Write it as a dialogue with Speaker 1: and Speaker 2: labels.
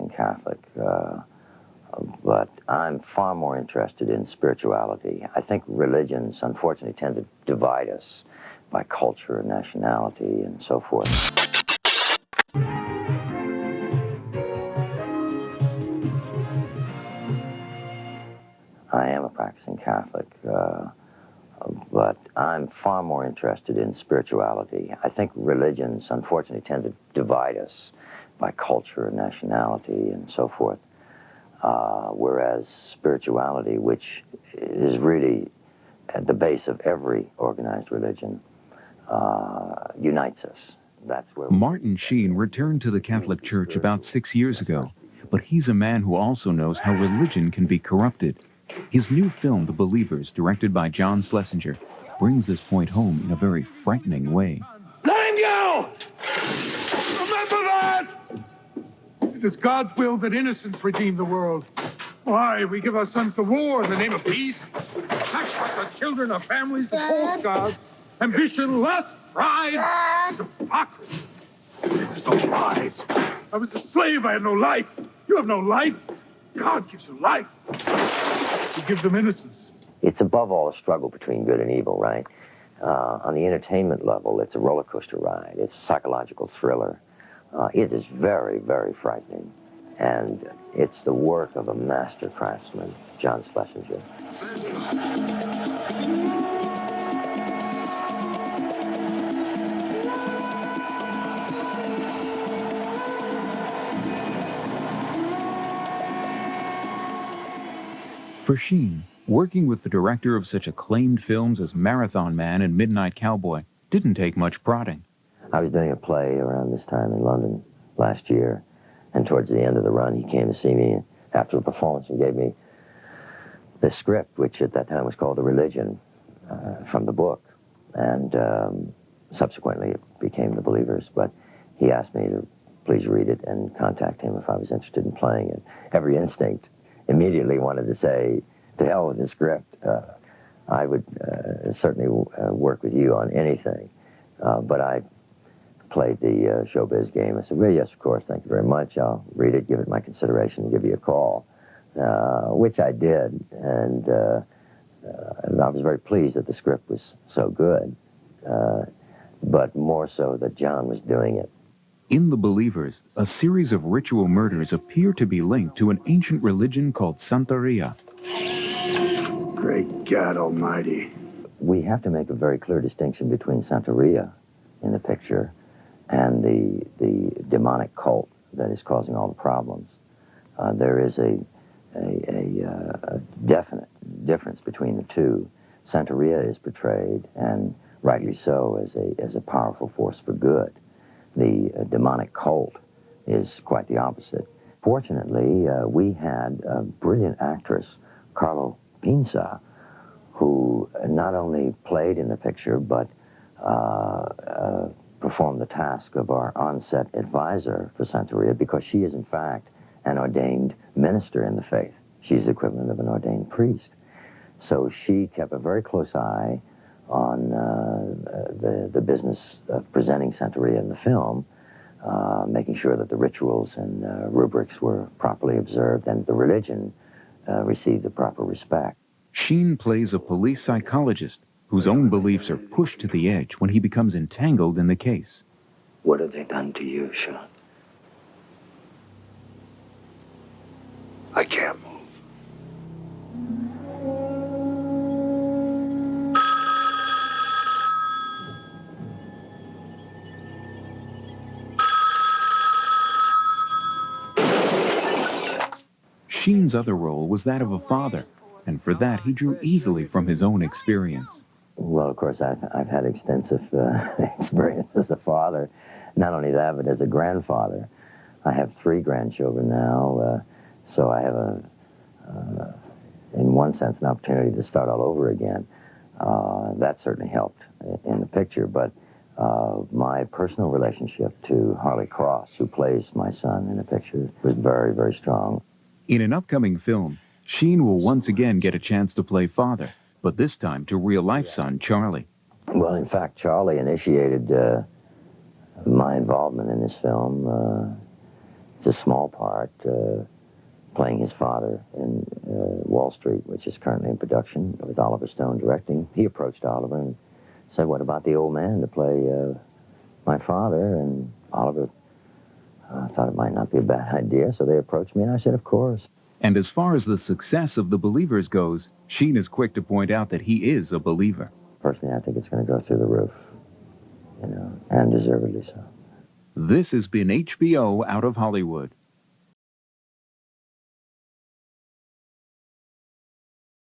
Speaker 1: practicing Catholic, but I'm far more interested in spirituality. I think religions, unfortunately, tend to divide us by culture and nationality and so forth. I am a practicing Catholic, but I'm far more interested in spirituality. I think religions, unfortunately, tend to divide us by culture and nationality and so forth, whereas spirituality, which is really at the base of every organized religion, unites us. That's where
Speaker 2: Martin Sheen returned to the Catholic Church about 6 years ago, but he's a man who also knows how religion can be corrupted. His new film, The Believers, directed by John Schlesinger, brings this point home in a very frightening way.
Speaker 3: Let him go! Remember that! It is God's will that innocence redeem the world. Why, we give our sons to war in the name of peace. Sacrifice our children, our families, to false gods. Ambition, lust, pride, hypocrisy. This is all lies. I was a slave, I had no life. You have no life. God gives you life. He gives them innocence.
Speaker 1: It's above all a struggle between good and evil, right? On the entertainment level, it's a roller coaster ride. It's a psychological thriller. It is very, very frightening. And it's the work of a master craftsman, John Schlesinger.
Speaker 2: For Sheen, working with the director of such acclaimed films as Marathon Man and Midnight Cowboy didn't take much prodding.
Speaker 1: I was doing a play around this time in London last year, and towards the end of the run, he came to see me after a performance and gave me the script, which at that time was called The Religion, from the book. And subsequently, it became The Believers. But he asked me to please read it and contact him if I was interested in playing it. Every instinct immediately wanted to say, to hell with the script. I would certainly work with you on anything. But I played the showbiz game. I said, well, yes, of course, thank you very much. I'll read it, give it my consideration, and give you a call, which I did. And I was very pleased that the script was so good, but more so that John was doing it.
Speaker 2: In The Believers, a series of ritual murders appear to be linked to an ancient religion called Santeria.
Speaker 3: Great God Almighty.
Speaker 1: We have to make a very clear distinction between Santeria in the picture and the demonic cult that is causing all the problems. There is a definite difference between the two. Santeria is portrayed, and rightly so, as a powerful force for good. The demonic cult is quite the opposite. Fortunately, we had a brilliant actress, Carlo Pinza, who not only played in the picture, but performed the task of our on-set advisor for Santeria, because she is, in fact, an ordained minister in the faith. She's the equivalent of an ordained priest. So she kept a very close eye on the business of presenting Santeria in the film, making sure that the rituals and rubrics were properly observed and the religion received the proper respect.
Speaker 2: Sheen plays a police psychologist whose own beliefs are pushed to the edge when he becomes entangled in the case.
Speaker 1: What have they done to you, Sean?
Speaker 3: I can't move.
Speaker 2: Sheen's other role was that of a father, and for that he drew easily from his own experience.
Speaker 1: Well, of course, I've had extensive experience as a father. Not only that, but as a grandfather. I have 3 grandchildren now, so I have in one sense, an opportunity to start all over again. That certainly helped in the picture, but my personal relationship to Harley Cross, who plays my son in the picture, was very, very strong.
Speaker 2: In an upcoming film, Sheen will once again get a chance to play father, but this time to real-life son Charlie.
Speaker 1: Well, in fact, Charlie initiated my involvement in this film It's a small part, playing his father in Wall Street, which is currently in production with Oliver Stone directing. He approached Oliver and said, what about the old man to play my father? And Oliver thought it might not be a bad idea, so they approached me, and I said, of course.
Speaker 2: And as far as the success of The Believers goes, Sheen is quick to point out that he is a believer.
Speaker 1: Personally, I think it's going to go through the roof, and deservedly so.
Speaker 2: This has been HBO Out of Hollywood.